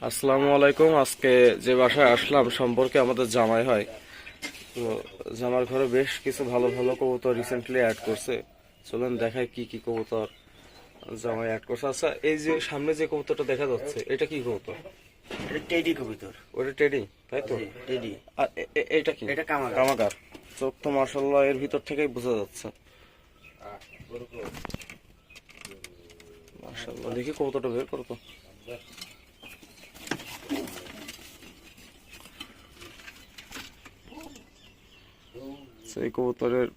আসসালামু আলাইকুম। আজকে যে বাসায় আসলাম সম্পর্কে আমাদের জামাই হয়। তো জামার ঘরে বেশ কিছু ভালো ভালো কবুতর রিসেন্টলি অ্যাড করছে। চলুন দেখাই কি কি কবুতর জামাই অ্যাড করছে। আচ্ছা, এই যে সামনে যে কবুতরটা দেখা যাচ্ছে এটা কি কবুতর? এটা টেডি কবুতর। ওটা টেডি, তাই তো? জি, টেডি। আর এটা কি? এটা কামাগার। কামাগার। চোখ তো মাশাআল্লাহ এর ভিতর থেকেই বোঝা যাচ্ছে। মাশাআল্লাহ, দেখি কবুতরটা বের করো তো। এই কবুতরের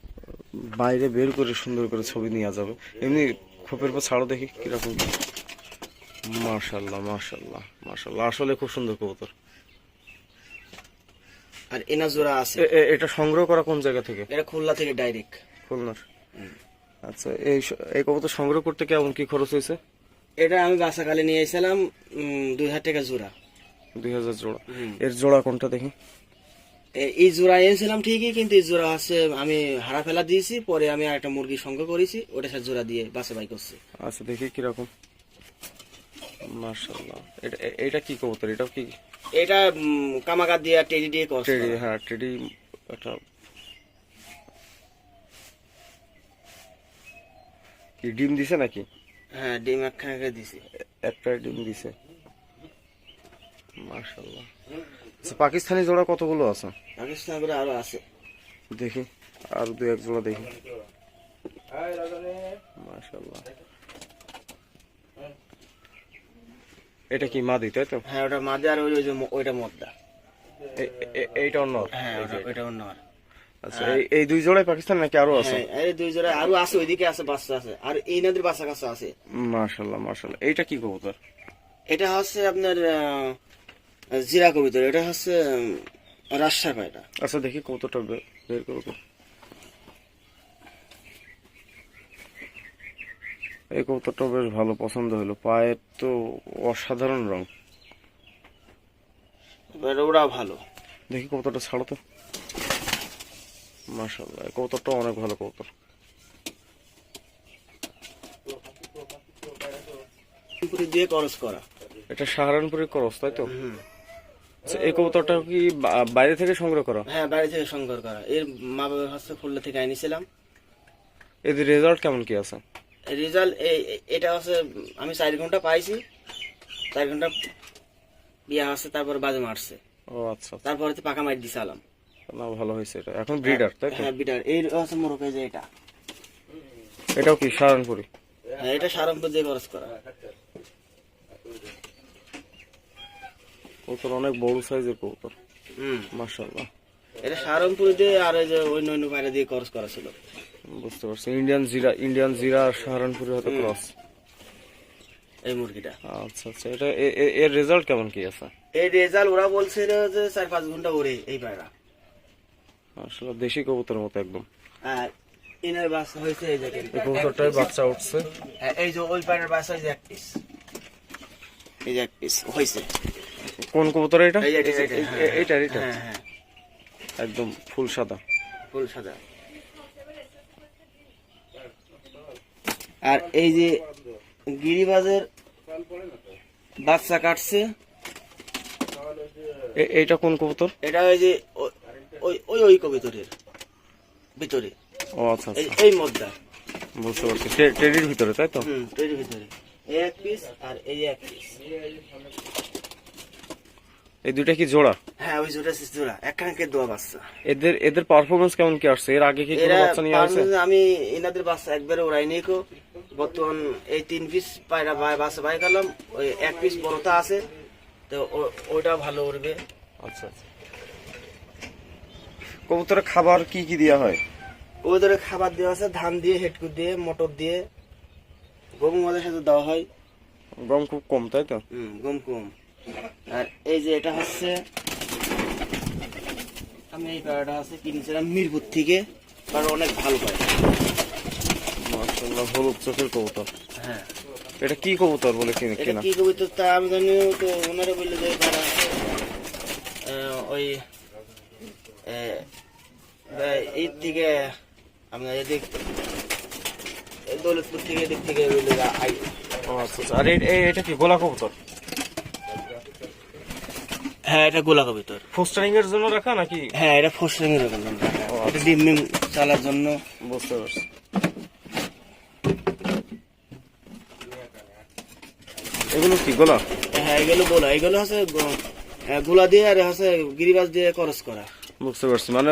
বাইরে বের করে সুন্দর করে ছবি নেওয়া যাবে। এমনি খোপের পর ছাড়ো দেখি কিরকম। মাশাআল্লাহ মাশাআল্লাহ মাশাআল্লাহ, আসলে খুব সুন্দর কবুতর। আর এনা জোড়া আছে। এটা সংগ্রহ করা কোন জায়গা থেকে? এটা খুলনা থেকে ডাইরেক্ট। খুলনার। আচ্ছা, এই কবুতর সংগ্রহ করতে কেমন কি খরচ হয়েছে? এটা আমি বাসাকালে নিয়ে এসেছিলাম 2000 টাকা জোড়া। 2000 জোড়া। এর জোড়া কোনটা দেখি? এই জোড়া এনেছিলাম ঠিকই, কিন্তু এই জোড়া আছে আমি হারা ফেলা দিয়েছি, পরে আমি আর একটা মুরগি সংগ্রহ করেছি, ওটা সাথে জোড়া দিয়ে বাসা বাই করছি। আচ্ছা, দেখি কিরকম। মাশাআল্লাহ, এটা কি কবুতর? এটা কি? এটা কামাগার দিয়ে টেডি দিয়ে করছে। টেডি, হ্যাঁ টেডি। একটা কি ডিম দিছে নাকি? হ্যাঁ, ডিম একখানে দিছি। একটা ডিম দিছে। মাশাআল্লাহ। আচ্ছা, পাকিস্তানি জোড়া কতগুলো আছে? পাকিস্তান করে আরো আছে। দেখি আর দু এক জোড়া দেখি। মাশাআল্লাহ। এটা কি মাদি, তাই তো? হ্যাঁ, ওটা মাঝে, আর ওইটা মদ্দা। এইটা অন্য? হ্যাঁ, ওইটা অন্য। আচ্ছা, এই দুই জোড়াই পাকিস্তান নাকি আরো আছে? হ্যাঁ, এই দুই জোড়া আরো আছে, ওইদিকে আছে, বাচ্চা আছে, আর এই নদীর বাচ্চা কাছে আছে। মাশাআল্লাহ মাশাআল্লাহ। এইটা কি কবুতর? এটা হচ্ছে আপনার জিরা কবুতর। এটা হচ্ছে রাজশাহী পায়রা। আচ্ছা, দেখি কবুতরটা বের করবো। এই কবুতরটা বেশ ভালো পছন্দ হলো। পায়ের তো অসাধারণ রং। ওরা ভালো। দেখি কবুতরটা ছাড়ো তো। মাশাআল্লাহ, এই কবুতরটা অনেক ভালো কবুতর। দিয়ে খরচ করা। এটা সাহারানপুরের ক্রস, তাই তো? আচ্ছা, এই কবুতরটা কি বাইরে থেকে সংগ্রহ করা? হ্যাঁ, বাইরে থেকে সংগ্রহ করা। এর মা বাবা হচ্ছে খুলনা থেকে আনিছিলাম। এদের রেজাল্ট কেমন কি আছে? রেজাল্ট এটা হচ্ছে আমি 4 ঘন্টা পাইছি। 4 ঘন্টা বিয়া আছে, তারপর বাজে মারছে। ও আচ্ছা, তারপরে তো পাকা মার দিছিলাম। না ভালো হয়েছে। এটা এখন ব্রিডার, তাই তো? হ্যাঁ, বিটার। এই হচ্ছে মোরকে যে এটা। এটাও কি সাহারানপুরি? হ্যাঁ, এটা সারমপুর দিয়ে খরচ করা। কবুতর অনেক বড় সাইজের কবুতর। মাশাআল্লাহ। এটা সারমপুর দিয়ে, আর ওই যে অন্য পায়রা দিয়ে খরচ করা ছিল। বুঝতে পারছি। ইন্ডিয়ান জিরা আর সাহারানপুরি হয়তো ক্রস। এই মুরগিটা। আচ্ছা আচ্ছা, এটা এর রেজাল্ট কেমন কি আছে? এই রেজাল্ট ওরা বলছিল যে 4-5 ঘন্টা ওরে এই পায়রা। আসলে দেশি কবুতরের মতো একদম। আর ইনার বাচ্চা হয়েছে এই দেখেন। এই কবুতরটার বাচ্চা উঠছে। হ্যাঁ, এই যে ওই পায়রার বাচ্চা হয়েছে 1 পিস। এই যে 1 পিস হয়েছে। কোন কবুতর এটা? এইটা। এটা হ্যাঁ, একদম ফুল সাদা। ফুল সাদা। আর এই যে গিরিবাজের বাচ্চা কাটছে। এইটা কোন কবুতর? এটা ওই যে ওই কবিতরের ভিতরে। ও আচ্ছা আচ্ছা, এই মদ্দা। বুঝতে পারছি। টেডির ভিতরে, তাই তো? এর ভিতরে এই 1 পিস আর এই 1 পিস। এই দুইটা কি জোড়া? হ্যাঁ, ওই জোড়া একখানকে দোয়া বাচ্চা। এদের পারফরমেন্স কেমন কি আসছে? এর আগে কি কোনো বাচ্চা নিয়ে আসছে? আমি এনাদের বাচ্চা একবারে ওরাই নিয়ে বর্তমান এই 3 পিস পায়রা বাচ্চা বাই গেলাম। ওই 1 পিস বড়টা আছে, তো ওইটা ভালো উড়বে। আচ্ছা আচ্ছা। কবুতরের খাবার কি কি দেওয়া হয়? ওদের খাবার দেওয়া আছে ধান দিয়ে, হেটকু দিয়ে, মটর দিয়ে, গম আমাদের সাথে দেওয়া হয়। গম খুব কম, তাই তো? গম কম। আর এই যে এটা হচ্ছে আমি এই পায়রাটা আছে কিনেছিলাম মিরপুর থেকে, কারণ অনেক ভালো পায়। মাশাআল্লাহ, হলুদ চোখের কবুতর। হ্যাঁ, এটা কি কবুতর বলে এটা কেনা? কি কবিতা তা আমি জানি তো। ওনারা বললে যে পায়রা ওই এর থেকে আপনার এদিক দৌলতপুর থেকে, এদিক থেকে ও আচ্ছা আচ্ছা। আর এটা কি গোলা কবুতর? হ্যাঁ এটা গোলা কবিতর। ফোস্টারিং এর জন্য রাখা নাকি? হ্যাঁ এটা ফোস্টারিং এর জন্য, এটা ডিম মিম চালার জন্য। বুঝতে পারছি। এগুলো কি গোলা? হ্যাঁ এগুলো গোলা, এগুলো হচ্ছে গোলা দিয়ে আর হচ্ছে গিরিবাজ দিয়ে করস করা। বুঝতে পারছি, মানে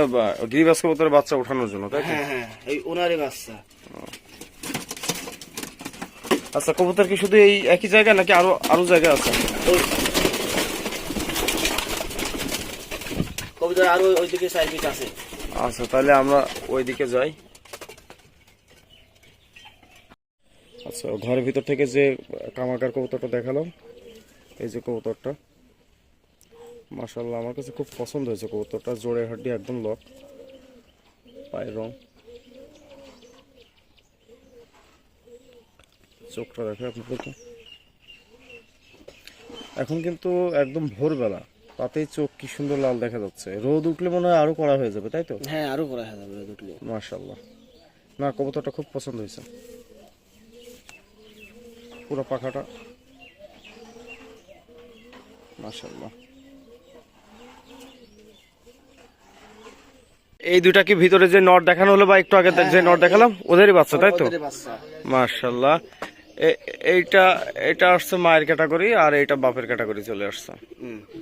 গিরিবাজ কবুতরের বাচ্চা ওঠানোর জন্য, তাই তো? হ্যাঁ হ্যাঁ এই ওনারই বাচ্চা। আচ্ছা, কবুতর কি শুধু এই একই জায়গা নাকি আরো আরো জায়গা আছে? কবিতা আরো ওইদিকে সাইড আছে। আচ্ছা, তাহলে আমরা ওইদিকে যাই। আচ্ছা, ঘরের ভিতর থেকে যে কামাকার কবুতরটা দেখালাম, এই যে কবুতরটা, মাশাআল্লাহ আমার কাছে খুব পছন্দ হয়েছে কবুতরটা। জোড়ে হাড্ডি, একদম লক, পায়ের রং, চোখটা দেখে আপনাদেরকে। এখন কিন্তু একদম ভোরবেলা, তাতেই চোখ কি সুন্দর লাল দেখা যাচ্ছে। রোদ উঠলে মনে হয় আরো কড়া হয়ে যাবে, তাই তো? হ্যাঁ আরো করা যাবে দুটো। মাশাআল্লাহ, না কবুতরটা খুব পছন্দ হয়েছে। পুরো পাখাটা মাশাআল্লাহ। এই দুটা কি ভিতরে যে নট দেখানো হলো বা একটু আগে যে নট দেখালাম, ওদেরই বাচ্চা, তাই তো? ওদেরই বাচ্চা। মাশাআল্লাহ। এইটা এটা আসছে মায়ের ক্যাটাগরি, আর এইটা বাপের ক্যাটাগরি চলে আসছে।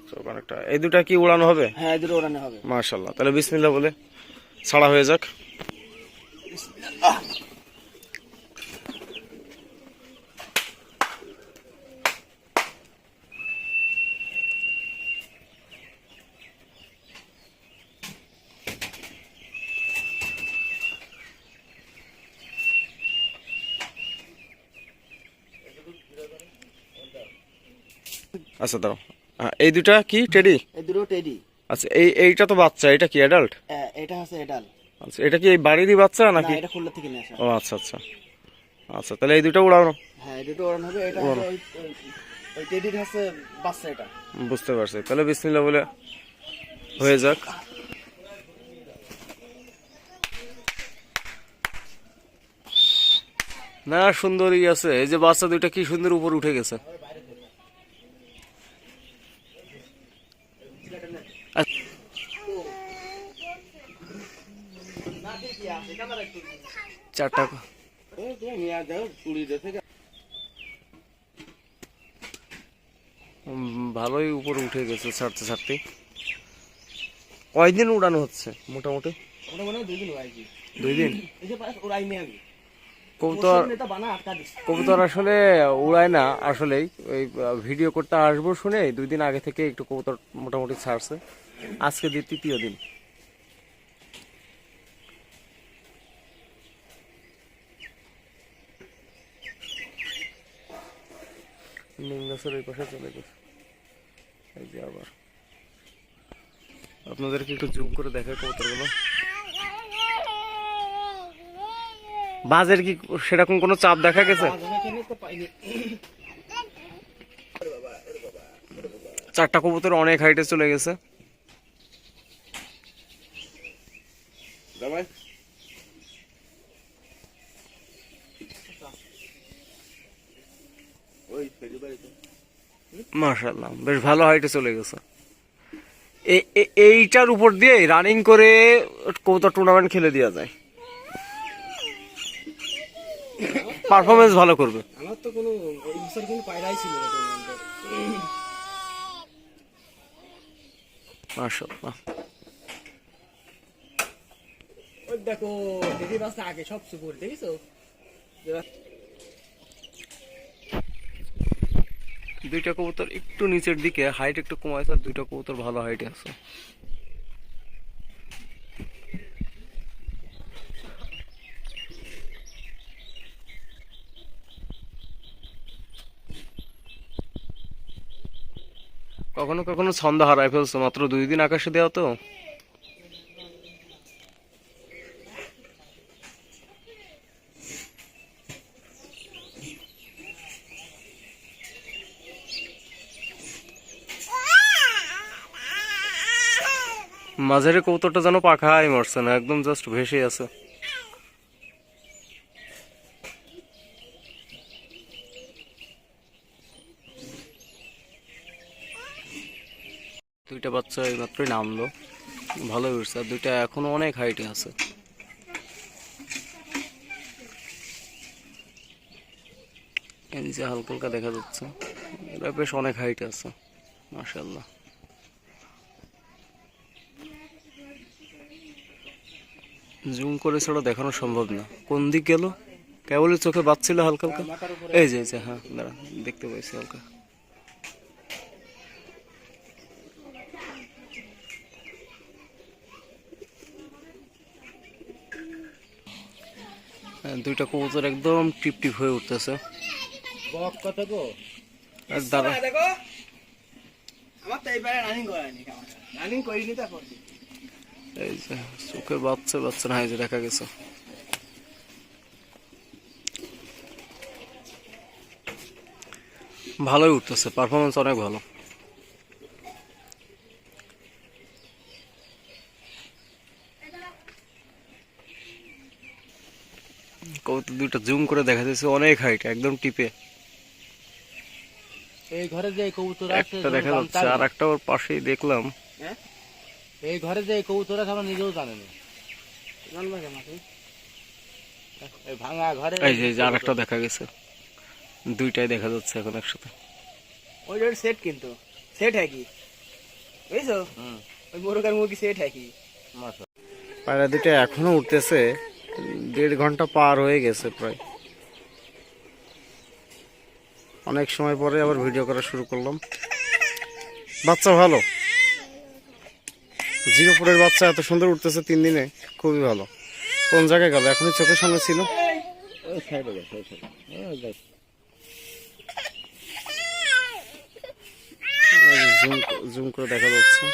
তো অনেকটা, এই দুটা কি উড়ানো হবে? হ্যাঁ এই দুটো ওড়ানো হবে। মাশাআল্লাহ, তাহলে বিসমিল্লাহ বলে ছাড়া হয়ে যাক। আচ্ছা দাঁড়াও, এই দুটা কি টেডি? এই দুটো টেডি। আচ্ছা, এইটা তো বাচ্চা, এটা কি অ্যাডাল্ট? এটা হচ্ছে এডাল। আচ্ছা, এটা কি এই বাড়িরই বাচ্চা না নাকি? এটা খুলনা থেকে নিয়ে আসা। ও আচ্ছা আচ্ছা। আচ্ছা, তাহলে এই দুটো উড়ানো। হ্যাঁ এই দুটো ওড়ানো হবে। এটা হচ্ছে ওই টেডির হচ্ছে বাচ্চা এটা। বুঝতে পারছি, তাহলে বিসমিল্লাহ বলে হয়ে যাক। না সুন্দরই আছে, এই যে বাচ্চা দুইটা কি সুন্দর উপর উঠে গেছে। চারটা ভালোই উপরে উঠে গেছে ছাড়তে ছাড়তে। কয়দিন উড়ানো হচ্ছে মোটামুটি? ওটা মনে হয় 2 দিন হয় কি। 2 দিন। এই যে পাশ ওড়াই নিয়ে আমি। কবুতর নেতা বানা আটকা দিছে। কবুতর আসলে উড়ায় না আসলেই, ওই ভিডিও করতে আসবো শুনে 2 দিন আগে থেকে একটু কবুতর মোটামুটি ছাড়ছে। আজকে দিয়ে 3য় দিন। নিম গাছের ওই পাশে চলে গেছে। এই যে আবার আপনাদেরকে একটু জুম করে দেখায় কবুতরগুলো। বাজের কি সেরকম কোনো চাপ দেখা গেছে? চারটা কবুতর অনেক হাইটে চলে গেছে। মাশাআল্লাহ, বেশ ভালো হাইটে চলে গেছে। এইটার উপর দিয়ে রানিং করে কবুতর টুর্নামেন্ট খেলে দেওয়া যায়, পারফরমেন্স ভালো করবে। আমার তো কোনো ওই বছর কোনো পায়রাই ছিল না টুর্নামেন্টে। মাশাআল্লাহ, ওই দেখো দিদি বাসটা আগে সব সুপুর দেখিছো? দুইটা কবুতর একটু নিচের দিকে, হাইট একটু কমাইছে, আর দুইটা কবুতর ভালো হাইটে আছে। কখনো কখনো ছন্দ হারায় ফেলছে, মাত্র 2 দিন আকাশে দেওয়া তো। মাঝের কবুতরটা যেন পাখায় মরছে না, একদম জাস্ট ভেসে আছে। দুইটা বাচ্চা এইমাত্রই নামলো, ভালোই উঠছে, আর দুইটা এখনো অনেক হাইটে আছে। এই যে হালকা হালকা দেখা যাচ্ছে, এটা বেশ অনেক হাইটে আছে মাশাআল্লাহ। জুম করে ছাড়া দেখানো সম্ভব না, কোন দিক গেল কেবলই চোখে বাজছিল হালকা হালকা। এই যে হ্যাঁ দাঁড়া, দেখতে পাইছি হালকা। দুইটা কবুতর একদম টিপ টিপ হয়ে উঠতেছে। আর দাঁড়া, এই যে চোখে বাচ্চা বাচ্চা না, এই যে দেখা গেছে। ভালোই উঠতেছে, পারফরমেন্স অনেক ভালো। কবুতর দুইটা জুম করে দেখা যাচ্ছে অনেক হাইট, একদম টিপে। এই ঘরে যে কবুতর আছে একটা দেখা যাচ্ছে, আর একটা ওর পাশেই দেখলাম। এই ঘরে যে কবুতর আছে আমরা নিজেও জানি না। এই ভাঙা ঘরে এই যে আর একটা দেখা গেছে, দুইটাই দেখা যাচ্ছে এখন একসাথে। ওই সেট কিন্তু সেট হ্যাঁ কি বুঝছো, ওই মোরগার মুরগি সেট হ্যাঁ কি। পায়রা দুটো এখনো উঠতেছে, 1.5 ঘন্টা পার হয়ে গেছে প্রায়। অনেক সময় পরে আবার ভিডিও করা শুরু করলাম। বাচ্চা ভালো, 04 বাচ্চা এত সুন্দর উঠতেছে 3 দিনে, খুবই ভালো। কোন জায়গায় গেল, এখনই চোখের সামনে ছিল। জুম করে দেখা যাচ্ছে,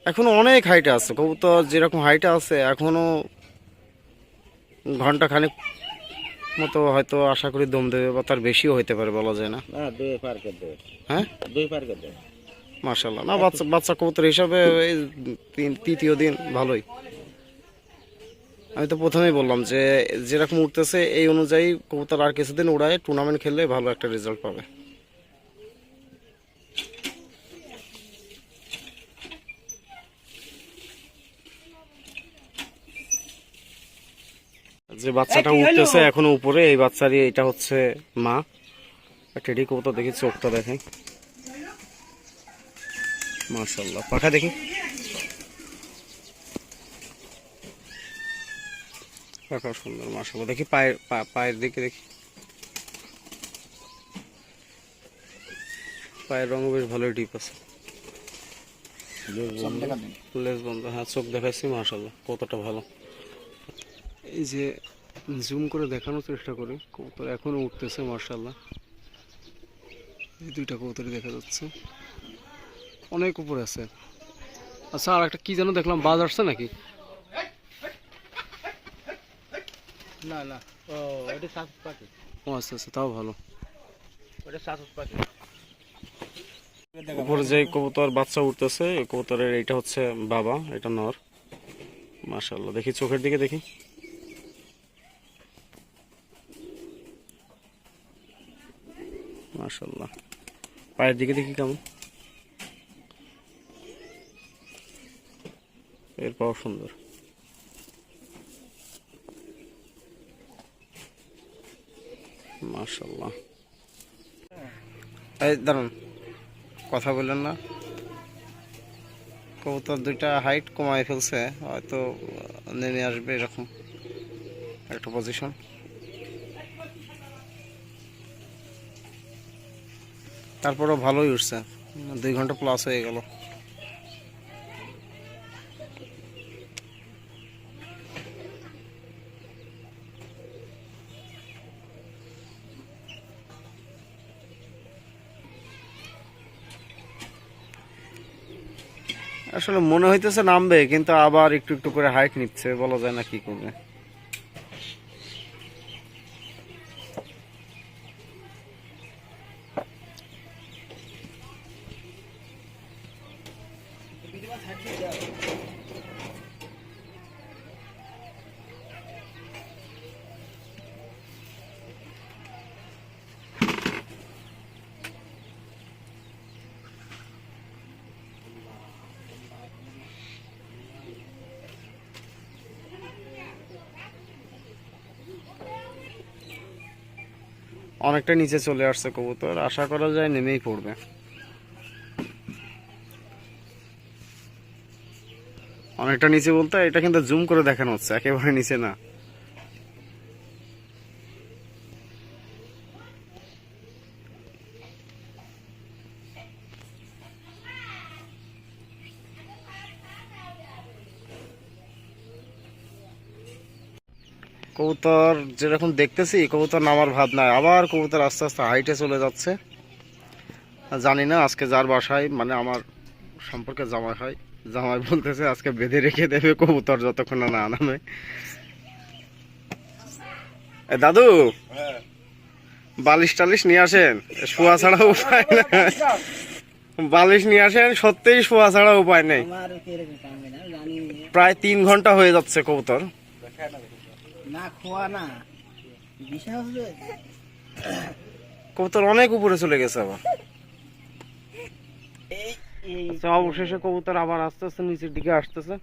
এখনো অনেক হাইটে আছে কবুতর। যেরকম হাইটে আছে এখনো ঘন্টা খানিক মতো হয়তো আশা করি দম দেবে, বা তার বেশিও হইতে পারে, বলা যায় না। হ্যাঁ মাশাআল্লাহ, না বাচ্চা বাচ্চা কবুতর হিসাবে এই তৃতীয় দিন ভালোই। আমি তো প্রথমেই বললাম যে যেরকম উঠতেছে এই অনুযায়ী কবুতর আর কিছুদিন উড়ায় টুর্নামেন্ট খেললে ভালো একটা রেজাল্ট পাবে। যে বাচ্চাটা উঠতেছে এখনো উপরে, এই বাচ্চারই এটা হচ্ছে মা। টেডি কবুতর দেখি, চোখটা দেখে মাশাআল্লাহ, পাখা দেখি, পাখা সুন্দর মাশাআল্লাহ। দেখি পায়ের পায়ের দিকে দেখি, পায়ের রঙ বেশ ভালোই ডিপ আছে। লেজ বন্ধ, হ্যাঁ চোখ দেখাচ্ছি মাশাআল্লাহ, কতটা ভালো। এই যে জুম করে দেখানোর চেষ্টা করি, কবুতর এখনো উঠতেছে মাশাআল্লাহ। এই দুইটা কবুতরই দেখা যাচ্ছে, অনেক উপরে আছে। আচ্ছা আর একটা কি যেন দেখলাম, বাজ আসছে নাকি? না না, ও এটা সাত পাখি। ও আচ্ছা আচ্ছা, তাও ভালো। ওটা সাত পাখি। উপরে যে কবুতর বাচ্চা উঠতেছে, কবুতরের এটা হচ্ছে বাবা, এটা নর মাশাআল্লাহ। দেখি চোখের দিকে দেখি, মাশাআল্লাহ। পায়ের দিকে দেখি কেমন, এর পাও সুন্দর মাশাআল্লাহ। এই দাঁড়ান, কথা বললেন না। কবুতর দুইটা হাইট কমায় ফেলছে, হয়তো নেমে আসবে এরকম একটা পজিশন। তারপরেও ভালোই উঠছে, 2 ঘন্টা প্লাস হয়ে গেল। আসলে মনে হইতেছে নামবে, কিন্তু আবার একটু একটু করে হাইট নিচ্ছে, বলা যায় না কি করবে। অনেকটা নিচে চলে আসছে কবুতর, আশা করা যায় নেমেই পড়বে। অনেকটা নিচে বলতে এটা কিন্তু জুম করে দেখানো হচ্ছে, একেবারে নিচে না। কবুতর যেরকম দেখতেছি কবুতর নামার ভাব নাই, আবার কবুতর আস্তে আস্তে হাইটে চলে যাচ্ছে। জানি না আজকে যার বাসায় মানে আমার সম্পর্কে জামাই হয়, জামাই বলতেছে আজকে বেঁধে রেখে দেবে কবুতর যতক্ষণ না নামে। এ দাদু, বালিশ টালিশ নিয়ে আসেন, শোয়া ছাড়া উপায় না। বালিশ নিয়ে আসেন, সত্যিই শোয়া ছাড়া উপায় নেই। প্রায় 3 ঘন্টা হয়ে যাচ্ছে কবুতর না খোয়া না, বিষয় হচ্ছে কবুতর অনেক উপরে চলে গেছে আবার। আচ্ছা, অবশেষে কবুতর আবার আস্তে আস্তে নিচের দিকে আসতেছে।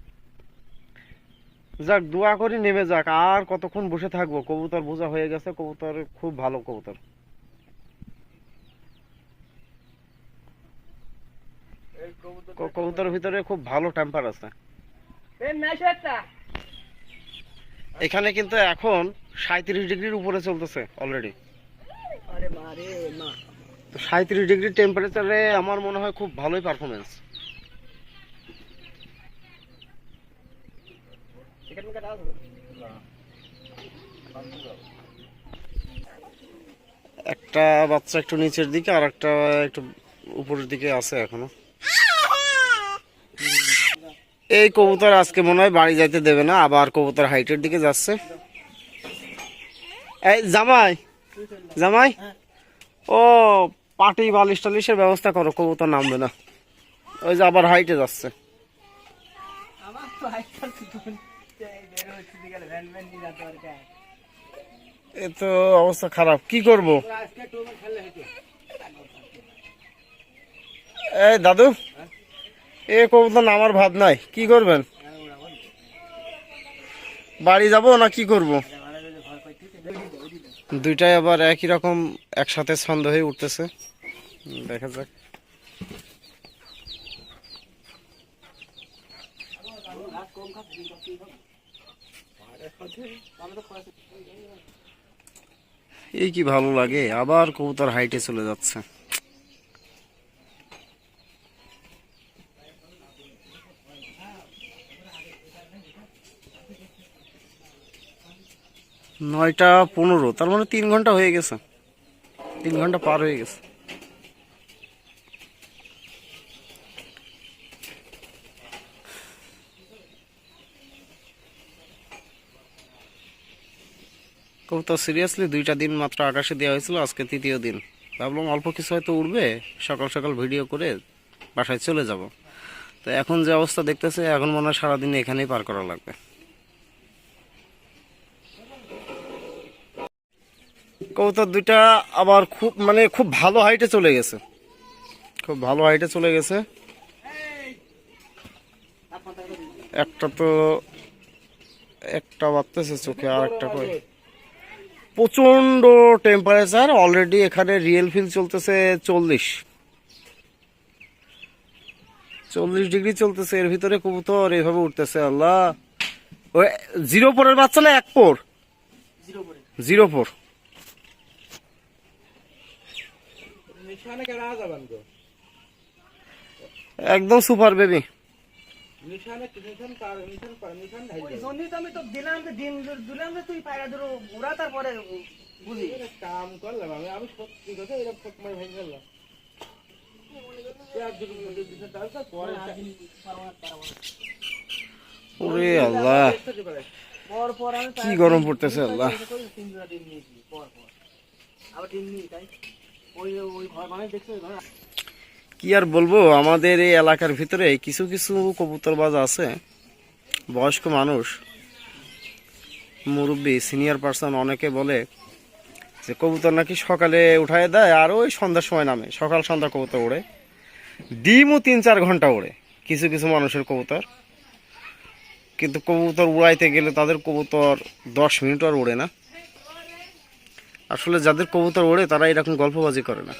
যাক, দোয়া করি নেমে যাক, আর কতক্ষণ বসে থাকবো, কবুতর বোঝা হয়ে গেছে। কবুতর খুব ভালো কবুতর। কবুতরের ভিতরে খুব ভালো টেম্পার আছে। এখানে কিন্তু এখন 37 ডিগ্রির উপরে চলতেছে অলরেডি। তো 37 ডিগ্রি টেম্পারেচারে আমার মনে হয় খুব ভালোই পারফরমেন্স। একটা বাচ্চা একটু নিচের দিকে আর একটা একটু উপরের দিকে আছে এখনো। এই কবুতর আজকে মনে হয় বাড়ি যাইতে দেবে না, আবার কবুতর হাইটের দিকে যাচ্ছে। এই জামাই, জামাই, ও পাটি বালিশ টালিশের ব্যবস্থা করো, কবুতর নামবে না। ওই যে আবার হাইটে যাচ্ছে। এ তো অবস্থা খারাপ, কি করব? এই দাদু, এ কবুতর নামার ভাব নাই, কি করবেন? বাড়ি যাব না কি করব? দুইটাই আবার একই রকম একসাথে ছন্দ হয়ে উঠতেছে, দেখা যাক। এই কি ভালো লাগে, আবার কবুতর হাইটে চলে যাচ্ছে। নয়টা 15, তার মানে 3 ঘন্টা হয়ে গেছে, 3 ঘন্টা পার হয়ে গেছে। কবুতর সিরিয়াসলি 2টা দিন মাত্র আকাশে দেওয়া হয়েছিল, আজকে 3য় দিন। ভাবলাম অল্প কিছু হয়তো উঠবে, সকাল সকাল ভিডিও করে বাসায় চলে যাব। তো এখন যে অবস্থা দেখতেছে, এখন মনে হয় সারাদিন এখানেই পার করা লাগবে। কবুতর 2টা আবার খুব মানে খুব ভালো হাইটে চলে গেছে, খুব ভালো হাইটে চলে গেছে। একটা তো একটা বাড়তেছে চোখে, আর একটা কই। প্রচন্ড টেম্পারেচার অলরেডি, এখানে রিয়েল ফিল চলতেছে 40 ডিগ্রি চলতেছে। এর ভিতরে কবুতর এইভাবে উঠতেছে। আল্লাহ, ওই 0 পরের বাচ্চা না 1 পর? 0 পর। একদম সুপার বেবি। আমি তো দিলাম যে ডিম দিলাম যে তুই পায়রা ধরো ওরা, তারপরে বুঝি কাম করলাম আমি সত্যি কথা এরকম সময় ভেঙে গেলাম। ওরে আল্লাহ, কি গরম পড়তেছে। আল্লাহ, কি আর বলবো, আমাদের এই এলাকার ভিতরে কিছু কিছু কবুতরবাজ আছে, বয়স্ক মানুষ, মুরব্বী, সিনিয়র পার্সন, অনেকে বলে যে কবুতর নাকি সকালে উঠায় দেয় আর ওই সন্ধ্যার সময় নামে, সকাল সন্ধ্যা কবুতর ওড়ে, ডিমও 3-4 ঘন্টা ওড়ে কিছু কিছু মানুষের কবুতর। কিন্তু কবুতর উড়াইতে গেলে তাদের কবুতর 10 মিনিট আর ওড়ে না। আসলে যাদের কবুতর ওড়ে তারা এরকম গল্পবাজি করে না।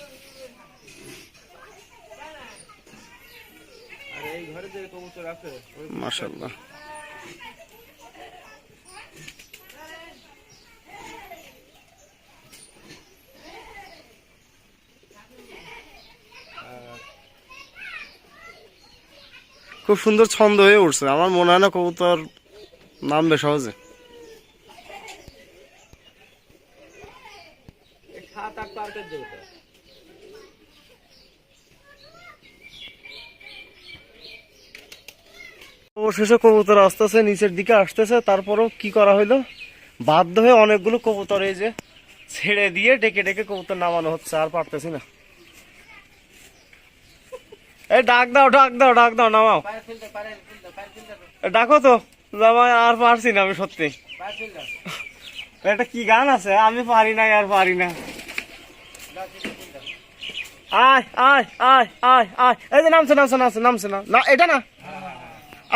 আর এই ঘরে যে কবুতর আছে মাশাআল্লাহ। খুব সুন্দর ছন্দ হয়ে উঠছে, আমার মনে হয় না কবুতর নামবে সহজে। 7-8 পার্কের যেটা অবশেষে কবুতর আসতেছে, নিচের দিকে আসতেছে, তারপরও কি করা হইলো, বাধ্য হয়ে অনেকগুলো কবুতর এই যে ছেড়ে দিয়ে ডেকে ডেকে কবুতর নামানো হচ্ছে, আর পারতেছি না। এই ডাক দাও, ডাক দাও, ডাক দাও, নামাও, পায়ের ফিল্টার পায়ের ফিল্টার এ ডাকো তো, জামাই আর পারছি না আমি সত্যি। পায়ের ফিল্টার এটা কি গান আছে, আমি পারি না আর পারি না। আয় আয় আয় আয় আয়, এই যে নামছে নামছে নামছে নামছে না, না এটা না,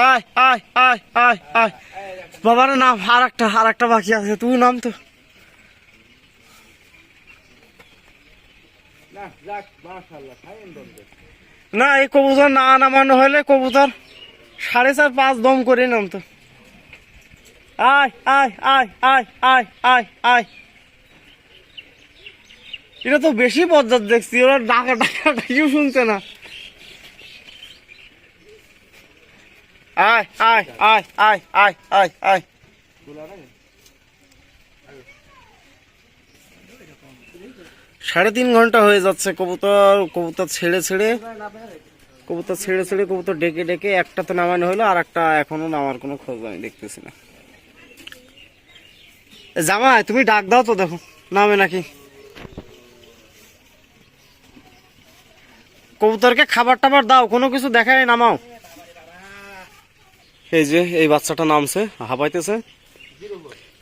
আয় আয় আয় আয় আয়, বাবার নাম, আর একটা বাকি আছে, তুই নাম তো। না যাক মাশাআল্লাহ খাইন দমবে না এই কবুতর না নামানো হলে কবুতর 4.5-5 দম করে নামতো। আয় আয় আয় আয় আয় আয় আয়, এটা তো বেশি পর্যাত দেখছি, ওরা ডাকা ডাকা ডাকিও শুনছে না। আয় আয় আয় আয় আয় আয় আয়, 3.5 ঘন্টা হয়ে যাচ্ছে কবুতর ছেড়ে ছেড়ে কবুতর ডেকে ডেকে, একটা তো নামানো হলো, আর একটা এখনো নামার কোনো খোঁজ আমি দেখতেছি না। জামাই তুমি ডাক দাও তো, দেখো নামে নাকি। কবুতরকে খাবার টাবার দাও, কোনো কিছু দেখায় নামাও। এই যে এই বাচ্চাটা নামছে, হাঁপাইতেছে,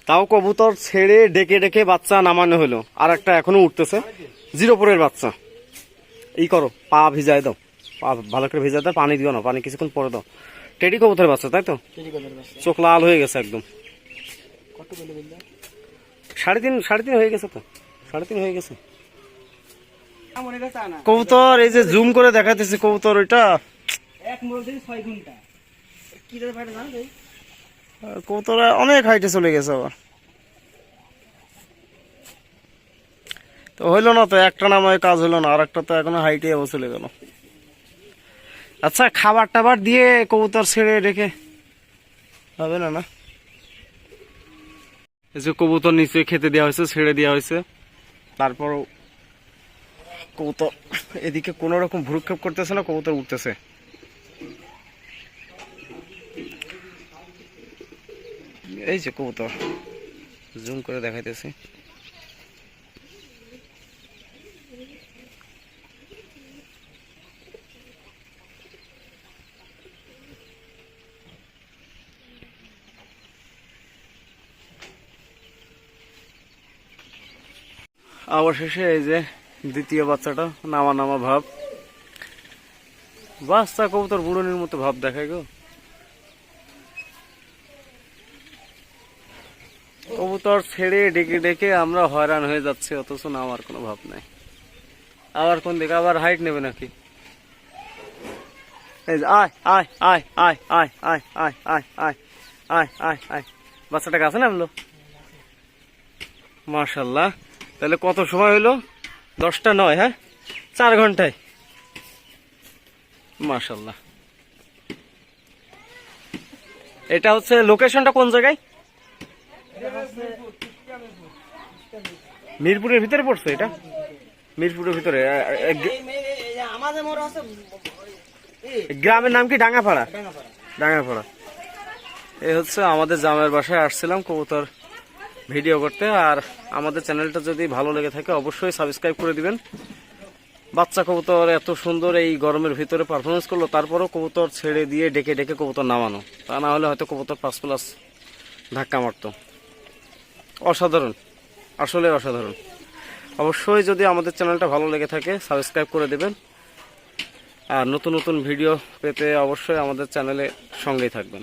তাও কবুতর ছেড়ে ডেকে ডেকে বাচ্চা নামানো হলো, আর একটা এখনো উঠতেছে, 0 বাচ্চা। ই করো, পা ভিজায় দাও, পা ভালো করে ভিজায় দাও, পানি দিও না, পানি কিছুক্ষণ পরে দাও। টেডি কবুতরের বাচ্চা তাই তো, চোখ লাল হয়ে গেছে একদম। কত বলে বললা 3.5 হয়ে গেছে তো, 3.5 হয়ে গেছে। মনে গেছে না কবুতর এই যে জুম করে দেখাইতেছে, কবুতর ওইটা এক মোড় থেকে 6 ঘন্টা কি রে ভাই জানো ভাই কবুতর অনেক হাইটে চলে গেছে আবার। তো হইলো না তো, একটা নামায় কাজ হইলো না, আর একটা তো এখনো হাইটে আবার চলে গেল। আচ্ছা খাবার টাবার দিয়ে কবুতর ছেড়ে রেখে হবে না না। এই যে কবুতর নিচে খেতে দেওয়া হয়েছে, ছেড়ে দেওয়া হয়েছে, তারপরও কবুতর এদিকে কোন রকম ভ্রুক্ষেপ করতেছে না, কবুতর উঠতেছে। এই যে কবুতর জুম করে দেখাইতেছি, অবশেষে এই যে দ্বিতীয় বাচ্চাটা নামা নামা ভাব, বাচ্চা কবুতর বুড়নির মতো ভাব দেখায় গো। কবুতর ছেড়ে ডেকে ডেকে আমরা হয়রান হয়ে যাচ্ছি, অথচ নামার কোনো ভাব নাই। আবার কোন দিকে, আবার হাইট নেবে নাকি? এই যে আয় আয় আয় আয় আয় আয় আয় আয় আয় আয় আয় আয়, বাচ্চাটা কাছে নামলো, মাশাআল্লাহ। তাহলে কত সময় হইলো? 10টা 9, হ্যাঁ 4 ঘন্টায়, মাশাআল্লাহ। এটা হচ্ছে লোকেশনটা কোন জায়গায়? মিরপুরের ভিতরে পড়ছে এটা, মিরপুরের ভিতরে। আমাদের মোড় আছে গ্রামের নাম কি? ডাঙ্গাপাড়া। ডাঙ্গাপাড়া। এই হচ্ছে আমাদের জামাইয়ের বাসায় আসছিলাম কবুতর ভিডিও করতে। আর আমাদের চ্যানেলটা যদি ভালো লেগে থাকে অবশ্যই সাবস্ক্রাইব করে দিবেন। বাচ্চা কবুতর এত সুন্দর এই গরমের ভিতরে পারফরমেন্স করলো, তারপরও কবুতর ছেড়ে দিয়ে ডেকে ডেকে কবুতর নামানো, তা না হলে হয়তো কবুতর 5+ ধাক্কা মারতো। অসাধারণ, আসলে অসাধারণ। অবশ্যই যদি আমাদের চ্যানেলটা ভালো লেগে থাকে সাবস্ক্রাইব করে দেবেন, আর নতুন নতুন ভিডিও পেতে অবশ্যই আমাদের চ্যানেলে সঙ্গেই থাকবেন।